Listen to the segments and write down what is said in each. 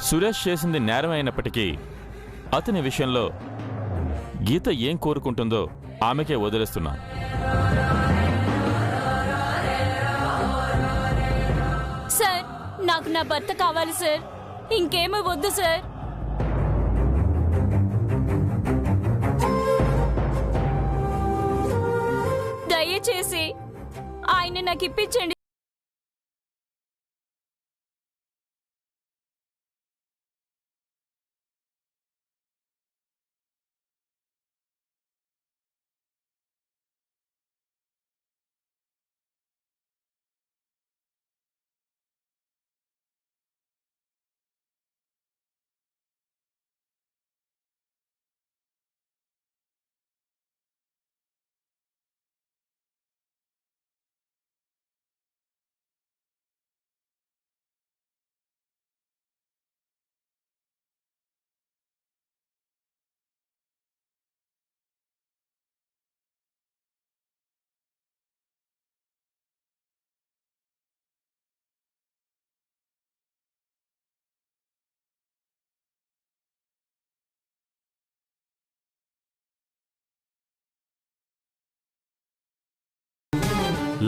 సురేష్ చేసింది నేరం అయినప్పటికీ అతని విషయంలో గీత ఏం కోరుకుంటుందో ఆమెకే వదిలేస్తున్నా. సార్, నాకు నా భర్త కావాలి సార్, ఇంకేమీ వద్దు సార్. దయచేసి ఆయన నాకు ఇప్పించండి.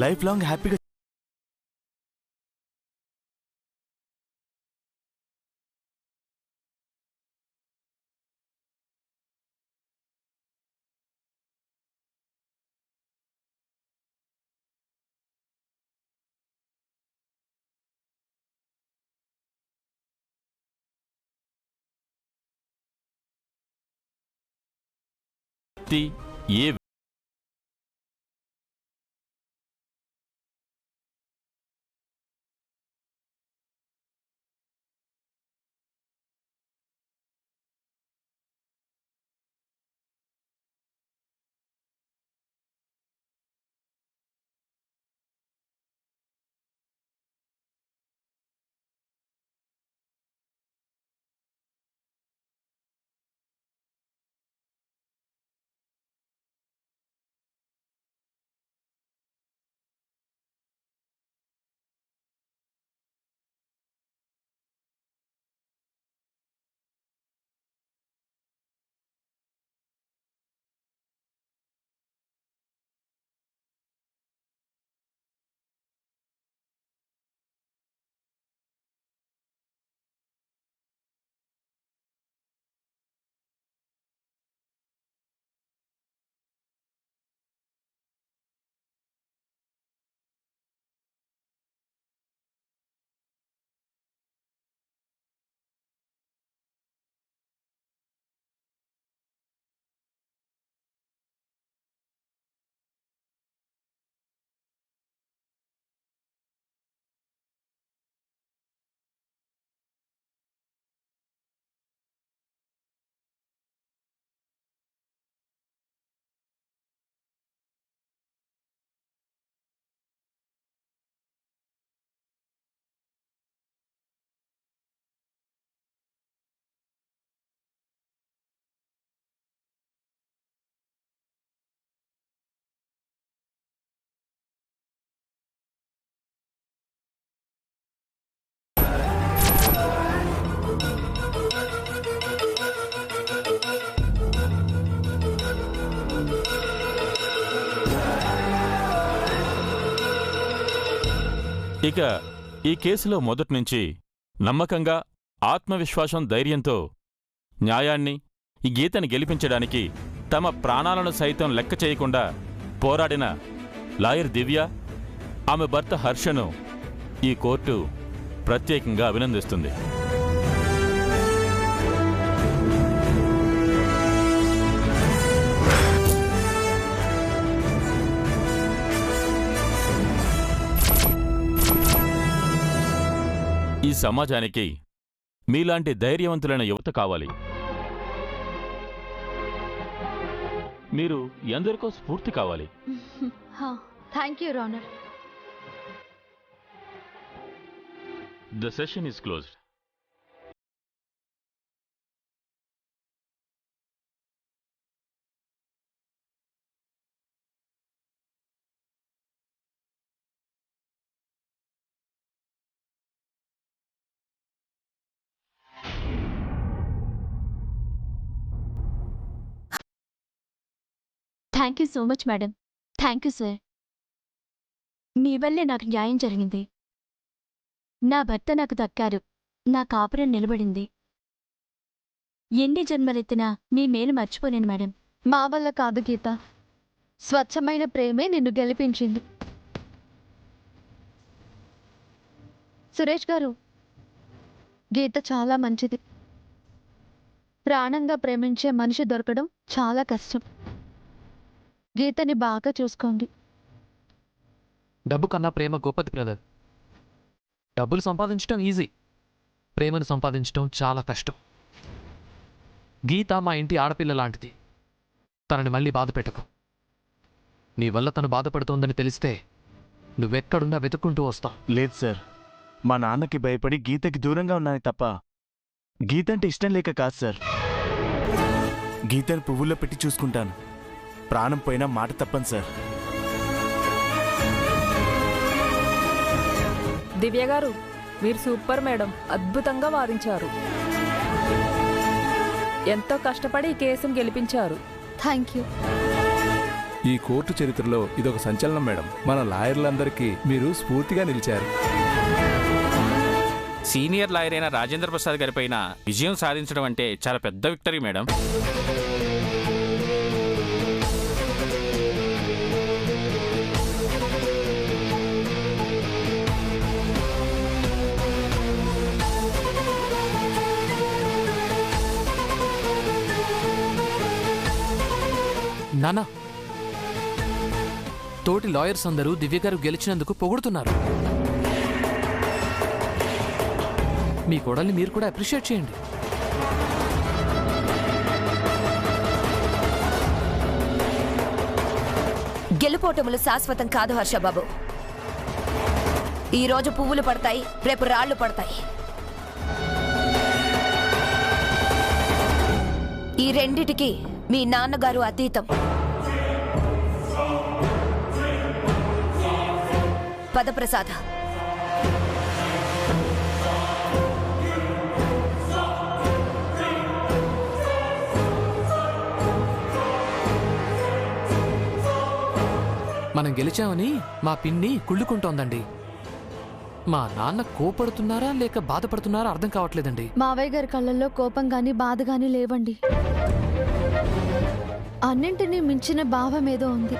లైఫ్ లాంగ్ హ్యాపీగా ఏ ఇక ఈ కేసులో మొదట్నుంచి నమ్మకంగా, ఆత్మవిశ్వాసం, ధైర్యంతో న్యాయాన్ని, ఈ గీతని గెలిపించడానికి తమ ప్రాణాలను సైతం లెక్క చేయకుండా పోరాడిన లాయర్ దివ్య, ఆమె భర్త హర్షను ఈ కోర్టు ప్రత్యేకంగా అభినందిస్తుంది. ఈ సమాజానికి మీలాంటి ధైర్యవంతులైన యువత కావాలి. మీరు ఎందరికో స్ఫూర్తి కావాలి. Thank you, your honour. The session is closed. Thank you so much madam. Thank you sir. మీ వల్లే నాకు న్యాయం జరిగింది. నా భర్త నాకు దక్కారు. నా కాపురం నిలబడింది. ఎన్ని జన్మలెత్తినా మీ మేలు మర్చిపోలేను మేడం. మా వల్ల కాదు గీత, స్వచ్ఛమైన ప్రేమే నిన్ను గెలిపించింది. సురేష్ గారు, గీత చాలా మంచిది. ప్రాణంగా ప్రేమించే మనిషి దొరకడం చాలా కష్టం. గీతని బాగా చూసుకోండి. డబ్బు కన్నా ప్రేమ గొప్పది బ్రదర్. డబ్బులు సంపాదించడం ఈజీ, ప్రేమను సంపాదించడం చాలా కష్టం. గీత మా ఇంటి ఆడపిల్ల లాంటిది. తనని మళ్ళీ బాధ పెట్టకు. నీ వల్ల తను బాధపడుతోందని తెలిస్తే నువ్వెక్కడున్నా వెతుక్కుంటూ వస్తావు. లేదు సార్, మా నాన్నకి భయపడి గీతకి దూరంగా ఉన్నాను తప్ప గీత అంటే ఇష్టం లేక కాదు సార్. గీతని పువ్వుల్లో పెట్టి చూసుకుంటాను. ప్రాణం పోయినా మాట తప్పను సార్. దివ్య గారు, మీరు సూపర్ మేడం. అద్భుతంగా వాదించారు. ఎంతో కష్టపడి ఈ కేసును గెలిపించారు. Thank you. ఈ కోర్టు చరిత్రలో ఇదొక సంచలనం మేడం. మన లాయర్లందరికీ మీరు స్ఫూర్తిగా నిలిచారు. సీనియర్ లాయర్ అయిన రాజేంద్ర ప్రసాద్ గారి పైన విజయం సాధించడం అంటే చాలా పెద్ద విక్టరీ మేడం. నానా, తోటి లాయర్స్ అందరూ దివ్య గారు గెలిచినందుకు పొగుడుతున్నారు. మీ కోడల్ని మీరు కూడా అప్రిషియేట్ చేయండి. గెలుపోటములు శాశ్వతం కాదు హర్షబాబు. ఈరోజు పువ్వులు పడతాయి, రేపు రాళ్లు పడతాయి. ఈ రెండిటికి మీ నాన్నగారు అతీతం. పదప్రసాద, మనం గెలిచామని మా పిన్ని కుళ్ళుకుంటోందండి. మా నాన్న కోపడుతున్నారా లేక బాధపడుతున్నారా అర్థం కావట్లేదండి. మావయ్య గారి కళ్ళల్లో కోపం గాని బాధ గాని లేవండి. అన్నింటినీ మించిన భావం ఏదో ఉంది.